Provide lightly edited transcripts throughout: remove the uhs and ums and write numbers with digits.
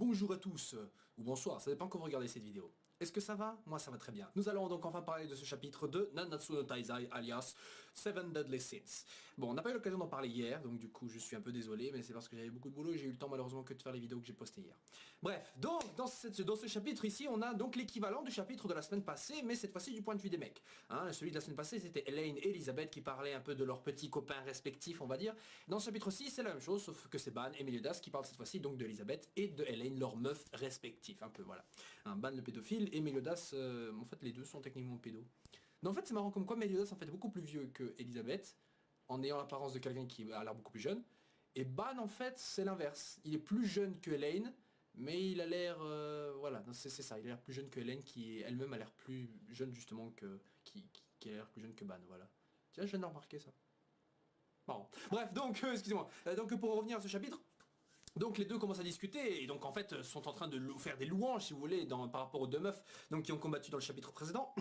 bonjour à tous, ou bonsoir, ça dépend quand vous regardez cette vidéo. Est-ce que ça va? Moi ça va très bien. Nous allons donc enfin parler de ce chapitre de Nanatsu no Taizai alias Seven Deadly Sins. Bon, on n'a pas eu l'occasion d'en parler hier, donc du coup je suis un peu désolé, mais c'est parce que j'avais beaucoup de boulot et j'ai eu le temps malheureusement que de faire les vidéos que j'ai postées hier. Bref, donc dans ce chapitre ici, on a donc l'équivalent du chapitre de la semaine passée, mais cette fois-ci du point de vue des mecs. Hein, celui de la semaine passée, c'était Elaine et Elizabeth qui parlaient un peu de leurs petits copains respectifs, on va dire. Dans ce chapitre-ci, c'est la même chose, sauf que c'est Ban et Meliodas qui parlent cette fois-ci donc de Elizabeth et de Elaine, leurs meufs respectifs, un peu, voilà. Un Ban le pédophile et Meliodas, en fait les deux sont techniquement pédos. Mais en fait c'est marrant comme quoi Meliodas en fait est beaucoup plus vieux que Elizabeth, en ayant l'apparence de quelqu'un qui a l'air beaucoup plus jeune. Et Ban en fait c'est l'inverse, il est plus jeune que Elaine, mais il a l'air, voilà, c'est ça, il a l'air plus jeune que Elaine qui elle-même a l'air plus jeune justement que, qui a l'air plus jeune que Ban, voilà. Tiens, je viens de remarquer ça. Marrant. Bref, donc, excusez-moi, donc pour revenir à ce chapitre, donc les deux commencent à discuter et donc en fait sont en train de faire des louanges si vous voulez par rapport aux deux meufs donc, qui ont combattu dans le chapitre précédent.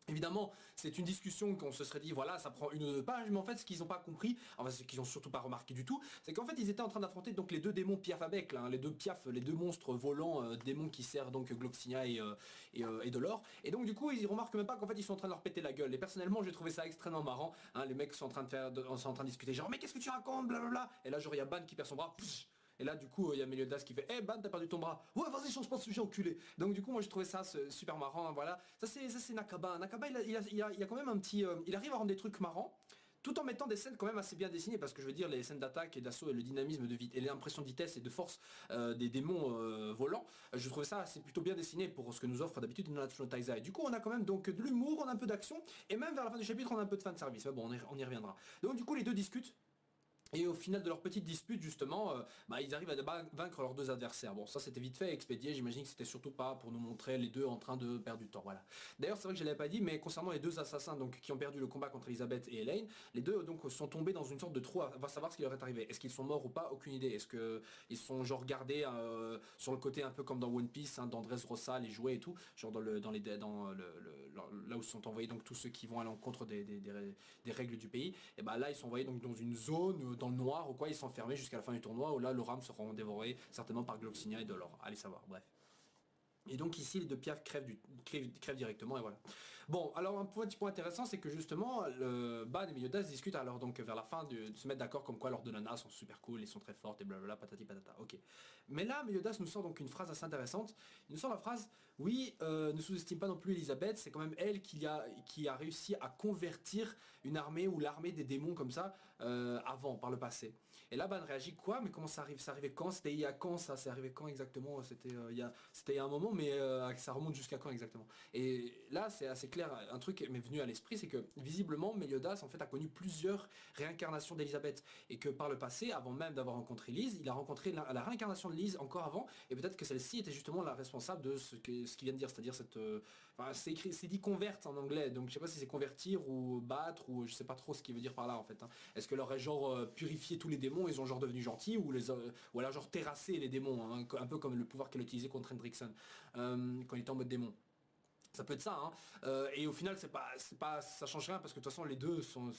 Évidemment, c'est une discussion qu'on se serait dit, voilà, ça prend une ou deux pages, mais en fait, ce qu'ils n'ont pas compris, enfin, ce qu'ils n'ont surtout pas remarqué du tout, c'est qu'en fait, ils étaient en train d'affronter donc les deux démons Piaf avec, là, hein, les deux Piaf, les deux monstres volants, démons qui servent donc Gloxinia et Dolor. Et donc, du coup, ils remarquent même pas qu'en fait, ils sont en train de leur péter la gueule. Et personnellement, j'ai trouvé ça extrêmement marrant. Hein, les mecs sont en train sont en train de discuter, genre, mais qu'est-ce que tu racontes, blablabla. Et là, genre, il y a Ban qui perd son bras. Et là du coup il y a Meliodas qui fait Eh Ban t'as perdu ton bras. Ouais vas-y change pas de sujet enculé. Donc du coup moi je trouvais ça super marrant, hein, voilà. Ça c'est Nakaba. Nakaba il a quand même un petit... il arrive à rendre des trucs marrants tout en mettant des scènes quand même assez bien dessinées parce que je veux dire les scènes d'attaque et d'assaut et le dynamisme de vite et l'impression de vitesse et de force des démons volants, je trouvais ça assez plutôt bien dessiné pour ce que nous offre d'habitude Nanatsu no Taizai. Du coup on a quand même donc de l'humour, on a un peu d'action et même vers la fin du chapitre on a un peu de fan service. Mais bon on y reviendra. Donc du coup les deux discutent. Et au final de leur petite dispute justement, ils arrivent à vaincre leurs deux adversaires. Bon ça c'était vite fait, expédié, j'imagine que c'était surtout pas pour nous montrer les deux en train de perdre du temps, voilà. D'ailleurs c'est vrai que je l'avais pas dit, mais concernant les deux assassins donc qui ont perdu le combat contre Elizabeth et Elaine, les deux donc sont tombés dans une sorte de trou, on va savoir ce qui leur est arrivé. Est-ce qu'ils sont morts ou pas, aucune idée. Est-ce que ils sont genre gardés sur le côté un peu comme dans One Piece, hein, dans Dressrosa, les jouets et tout, genre là où sont envoyés donc tous ceux qui vont à l'encontre des règles du pays, et bah là ils sont envoyés donc dans une zone dans le noir ou quoi, ils sont fermés jusqu'à la fin du tournoi où là le ram seront dévorés certainement par Gloxinia et Dolor. Allez savoir, bref. Et donc ici les deux Piaf crèvent directement et voilà. Bon alors un petit point intéressant c'est que justement le Ban et Meliodas discutent alors donc vers la fin de se mettre d'accord comme quoi leurs deux nanas sont super cool, elles sont très fortes et blablabla patati patata, ok. Mais là Meliodas nous sort donc une phrase assez intéressante, il nous sort la phrase oui ne sous-estime pas non plus Elizabeth, c'est quand même elle qui a réussi à convertir une armée ou l'armée des démons comme ça avant, par le passé. Et là Ban réagit quoi, mais comment ça arrive, ça arrivait quand, c'était il y a quand ça, c'est arrivé quand exactement, c'était il y a un moment mais ça remonte jusqu'à quand exactement. Et là c'est assez clair, un truc m'est venu à l'esprit, c'est que visiblement Meliodas en fait a connu plusieurs réincarnations d'Elizabeth et que par le passé, avant même d'avoir rencontré Lise, il a rencontré la réincarnation de Lise encore avant et peut-être que celle-ci était justement la responsable de ce qu'il vient de dire, c'est-à-dire cette... c'est dit converte en anglais, donc je sais pas si c'est convertir ou battre ou je sais pas trop ce qu'il veut dire par là en fait. Hein. Est-ce que leur aurait genre purifié tous les démons, ils ont genre devenu gentils ou alors genre terrassé les démons, hein, un peu comme le pouvoir qu'elle utilisait contre Hendrickson. Quand il était en mode démon. Ça peut être ça, hein. Et au final, ça change rien parce que de toute façon, les deux sont,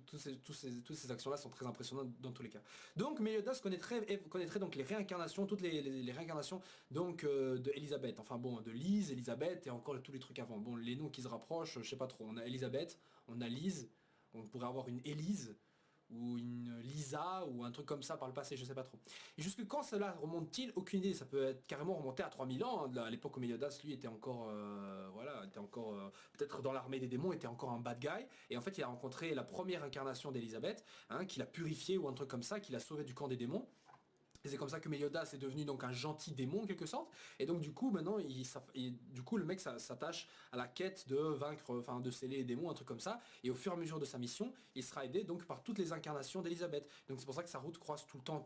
toutes ces actions-là sont très impressionnantes dans tous les cas. Donc, Meliodas connaîtrait donc les réincarnations, toutes les réincarnations donc de Elizabeth. Enfin bon, de Lise, Elizabeth et encore tous les trucs avant. Bon, les noms qui se rapprochent, je sais pas trop. On a Elizabeth, on a Lise, on pourrait avoir une Élise ou une Lisa ou un truc comme ça par le passé, je sais pas trop. Et jusque quand cela remonte-t-il? Aucune idée, ça peut être carrément remonté à 3000 ans, hein, à l'époque où Meliodas lui était encore voilà, était encore peut-être dans l'armée des démons, était encore un bad guy et en fait il a rencontré la première incarnation d'Elizabeth, hein, qui l'a purifié ou un truc comme ça, qui l'a sauvé du camp des démons. Et c'est comme ça que Meliodas est devenu donc un gentil démon en quelque sorte. Et donc du coup maintenant du coup le mec s'attache à la quête de vaincre, enfin de sceller les démons, un truc comme ça. Et au fur et à mesure de sa mission, il sera aidé donc par toutes les incarnations d'Elizabeth. Donc c'est pour ça que sa route croise tout le temps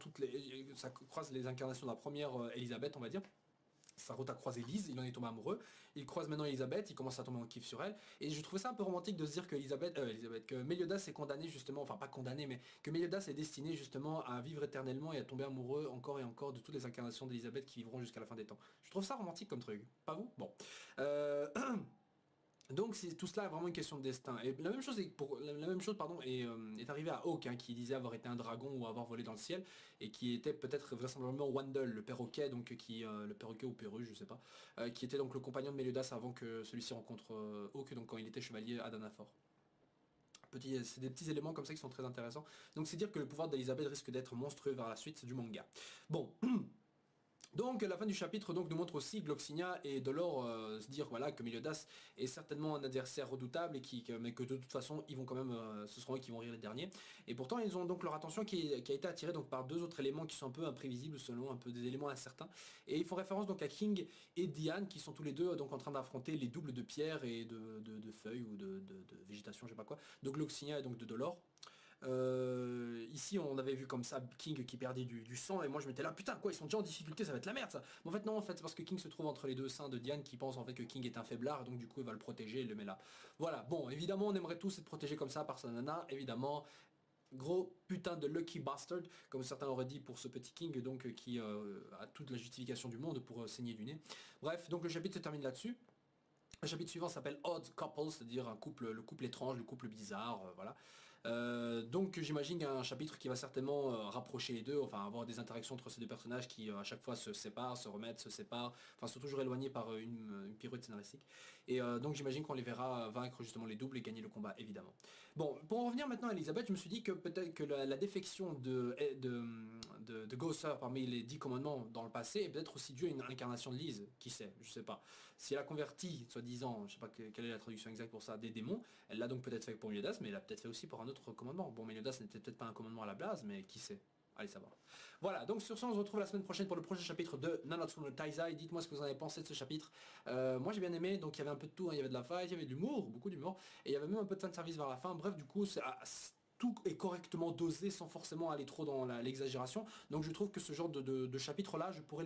ça croise les incarnations de la première Elizabeth on va dire. Sa route a croisé Lise, il en est tombé amoureux, il croise maintenant Elisabeth, il commence à tomber en kiff sur elle, et je trouvais ça un peu romantique de se dire que que Meliodas est condamné justement, enfin pas condamné, mais que Meliodas est destiné justement à vivre éternellement et à tomber amoureux encore et encore de toutes les incarnations d'Elisabeth qui vivront jusqu'à la fin des temps. Je trouve ça romantique comme truc, pas vous? Bon. Donc tout cela est vraiment une question de destin. Et la même chose la même chose pardon est arrivée à Hawk, hein, qui disait avoir été un dragon ou avoir volé dans le ciel et qui était peut-être vraisemblablement Wendell, le perroquet, donc le perroquet ou perruche, je sais pas, qui était donc le compagnon de Meliodas avant que celui-ci rencontre Hawk, donc quand il était chevalier à Danafor. C'est des petits éléments comme ça qui sont très intéressants. Donc c'est dire que le pouvoir d'Elisabeth risque d'être monstrueux vers la suite du manga. Bon. Donc la fin du chapitre donc, nous montre aussi Gloxinia et Dolor se dire voilà, que Meliodas est certainement un adversaire redoutable, mais que de toute façon ils vont quand même, ce seront eux qui vont rire les derniers. Et pourtant ils ont donc leur attention qui a été attirée donc, par deux autres éléments qui sont un peu imprévisibles selon un peu des éléments incertains. Et ils font référence donc à King et Diane qui sont tous les deux donc en train d'affronter les doubles de pierre et de feuilles ou de végétation, je sais pas quoi, de Gloxinia et donc de Dolor. Ici on avait vu comme ça King qui perdait du sang et moi je m'étais là putain quoi ils sont déjà en difficulté, ça va être la merde ça. Mais en fait non, en fait c'est parce que King se trouve entre les deux seins de Diane qui pense en fait que King est un faiblard, donc du coup il va le protéger et le met là. Voilà, bon évidemment on aimerait tous être protégés comme ça par sa nana, évidemment. Gros putain de lucky bastard, comme certains l'auraient dit pour ce petit King, donc qui a toute la justification du monde pour saigner du nez. Bref, donc le chapitre se termine là-dessus. Le chapitre suivant s'appelle Odd Couple, c'est-à-dire le couple étrange, le couple bizarre, voilà. Donc j'imagine un chapitre qui va certainement rapprocher les deux, enfin avoir des interactions entre ces deux personnages qui à chaque fois se séparent, se remettent, se séparent, enfin sont toujours éloignés par une pirouette scénaristique. Et donc j'imagine qu'on les verra vaincre justement les doubles et gagner le combat évidemment. Bon, pour en revenir maintenant à Elisabeth, je me suis dit que peut-être que la défection de Gosser parmi les 10 commandements dans le passé est peut-être aussi due à une incarnation de Lise, qui sait, je sais pas. Si elle a converti, soi-disant, je sais pas quelle est la traduction exacte pour ça, des démons, elle l'a donc peut-être fait pour Meliodas, mais elle l'a peut-être fait aussi pour un autre commandement. Bon, Meliodas n'était peut-être pas un commandement à la base, mais qui sait. Allez savoir. Voilà, donc sur ça on se retrouve la semaine prochaine pour le prochain chapitre de Nanatsu no Taizai. Dites-moi ce que vous en avez pensé de ce chapitre. Moi j'ai bien aimé, donc il y avait un peu de tout, hein. Il y avait de la fight, il y avait de l'humour, beaucoup d'humour, et il y avait même un peu de fanservice vers la fin. Bref, du coup, tout est correctement dosé sans forcément aller trop dans l'exagération. Donc je trouve que ce genre de chapitre-là, je pourrais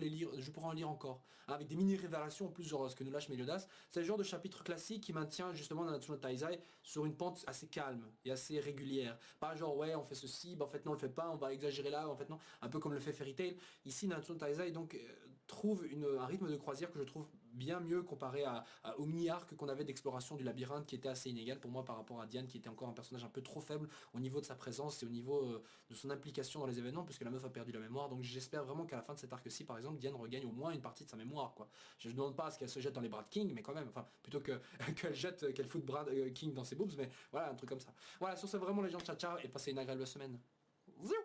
en lire encore. Hein, avec des mini-révélations en plus, genre ce que nous lâche Meliodas. C'est le genre de chapitre classique qui maintient justement Nanatsu no Taizai sur une pente assez calme et assez régulière. Pas genre ouais on fait ceci, bah, en fait non on le fait pas, on va exagérer là, en fait non. Un peu comme le fait Fairy Tail. Ici Nanatsu no Taizai donc trouve un rythme de croisière que je trouve bien mieux comparé au mini-arc qu'on avait d'exploration du labyrinthe qui était assez inégal pour moi par rapport à Diane qui était encore un personnage un peu trop faible au niveau de sa présence et au niveau de son implication dans les événements puisque la meuf a perdu la mémoire. Donc j'espère vraiment qu'à la fin de cet arc-ci par exemple Diane regagne au moins une partie de sa mémoire quoi. Je ne demande pas à ce qu'elle se jette dans les bras de King mais quand même, enfin plutôt que qu'elle foute King dans ses boobs, mais voilà un truc comme ça. Voilà, sur ce vraiment les gens, ciao ciao et passez une agréable semaine. Ziou.